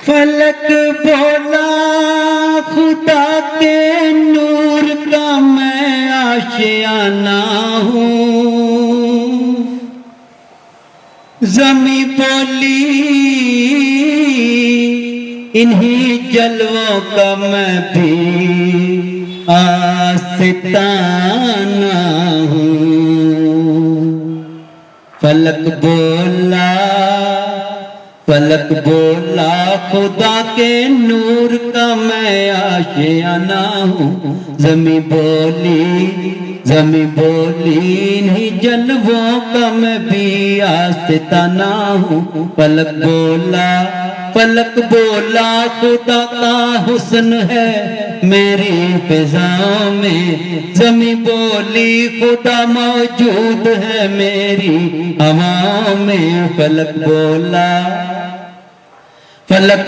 फलक बोला खुदा के नूर का मैं आशियाना हूँ। ज़मीं बोली इन्हीं जलवों का मैं भी आस्ताना हूँ। फलक बोला खुदा के नूर का मैं आशियाना हूँ। ज़मीं बोली इन्हीं जलवों का मैं भी आस्ताना हूँ। फलक बोला खुदा का हुस्न है मेरी फिजाओं में। ज़मीं बोली खुदा मौजूद है मेरी हवाओं में। फलक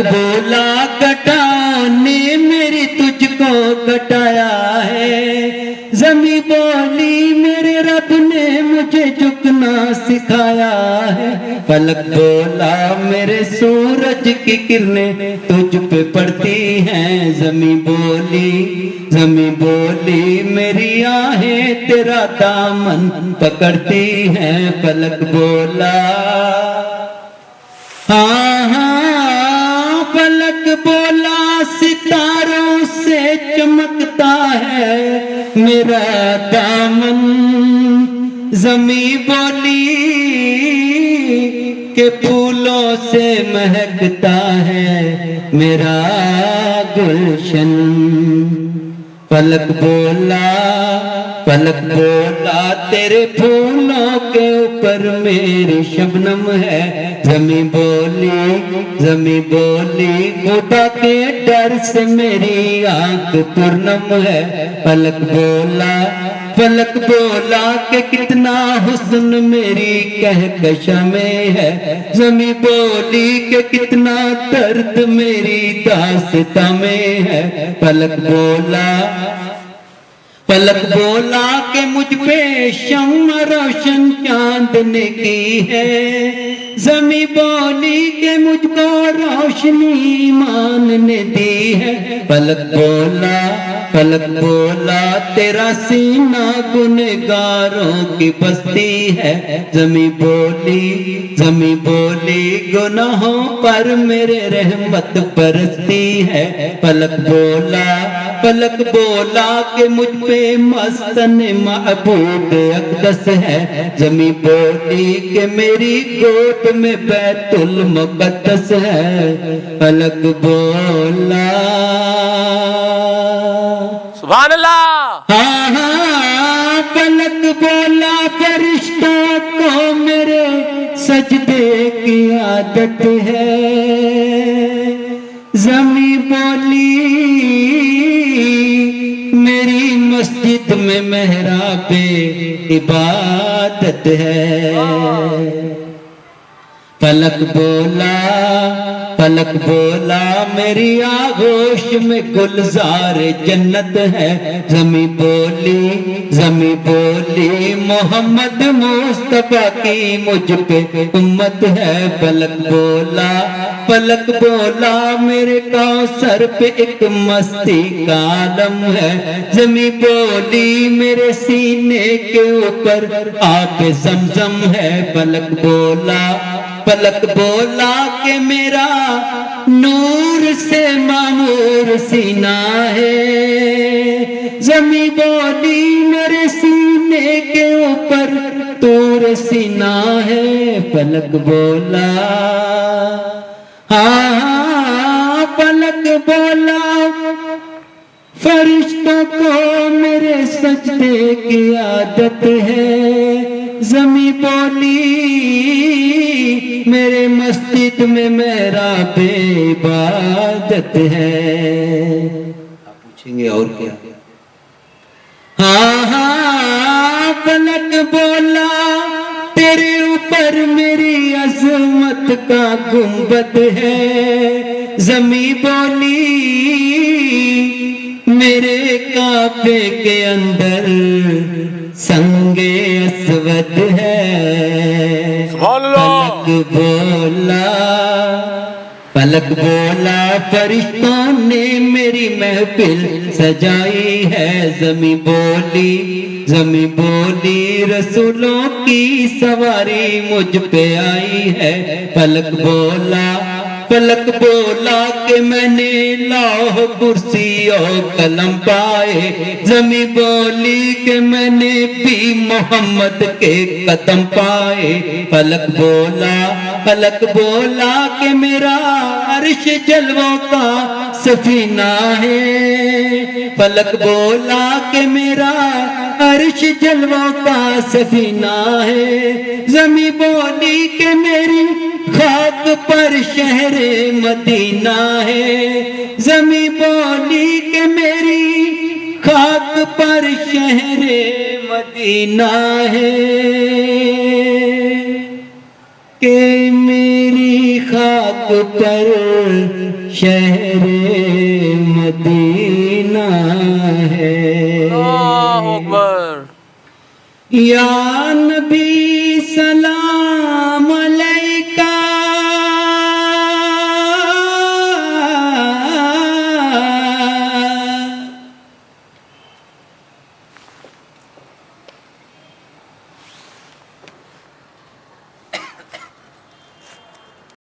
बोला कटाओं ने मेरी तुझको कटाया है। ज़मीं बोली मेरे रब ने मुझे झुकना सिखाया है। फलक बोला मेरे सूरज की किरणें तुझ पे पड़ती हैं। ज़मीं बोली मेरी आहें तेरा दामन पकड़ती हैं। फलक बोला फलक बोला सितारों से चमकता है मेरा दामन। ज़मीं बोली के फूलों से महकता है मेरा गुलशन। फलक बोला तेरे फूलों के ऊपर मेरी शबनम है। ज़मीं बोली खुदा के डर से मेरी आंख पुरनम है। फलक बोला कि कितना हुस्न मेरी कहकशा में है। ज़मीं बोली कि कितना दर्द मेरी दास्तां में है। फलक बोला कि मुझ पे शम्मा रोशन चांदने की है। ज़मीं बोली के मुझको रोशनी ईमान ने दी है। फलक बोला तेरा सीना गुनहगारों की बस्ती है। ज़मीं बोली गुनाहों पर मेरे रहमत बरसती है। फलक बोला कि मुझ पे मस्तन महबूब अक़दस है। ज़मीं बोली कि मेरी गोद में बैतुल मुक़द्दस है। फलक बोला सुभान अल्लाह। फलक बोला फरिश्तों को मेरे सजदे की आदत है। ज़मीं बोली मेरी मस्जिद में मेहराबे इबादत है। फलक बोला मेरी आगोश में गुलजार जन्नत है। ज़मीं बोली मोहम्मद मुस्तफा की मुझ पे उम्मत है। फलक बोला मेरे कौसर पे एक मस्ती का आलम है। ज़मीं बोली मेरे सीने के ऊपर आब ज़मज़म है। फलक बोला कि मेरा नूर से मामूर सीना है। ज़मीं बोली मेरे सीने के ऊपर तूर सीना है। फलक बोला फरिश्तों को मेरे सजदे की आदत है। ज़मीं बोली मेरे मस्जिद में मेरा इबादत है। आप पूछेंगे और क्या? फलक बोला तेरे ऊपर मेरी अज़मत का गुंबद है। ज़मीं बोली मेरे काबे के अंदर संगे असवद है। फलक पलक बोला फरिश्तों ने मेरी महफिल सजाई है। ज़मीं बोली रसूलों की सवारी मुझ पे आई है। फलक बोला कि मैंने लौह कुर्सी और कलम पाए। ज़मीं बोली कि मैंने भी मोहम्मद के कदम पाए। फलक बोला कि मेरा अर्श जलवों का सफीना है। फलक बोला कि मेरा अर्श जलवों का सफीना है। ज़मीं बोली कि मेरी खाक पर शहरे मदीना है। ज़मीं बोली कि मेरी खाक पर शहरे मदीना है। कि मेरी खाक पर शहरे मदीना है। अल्लाहु अकबर। या नबी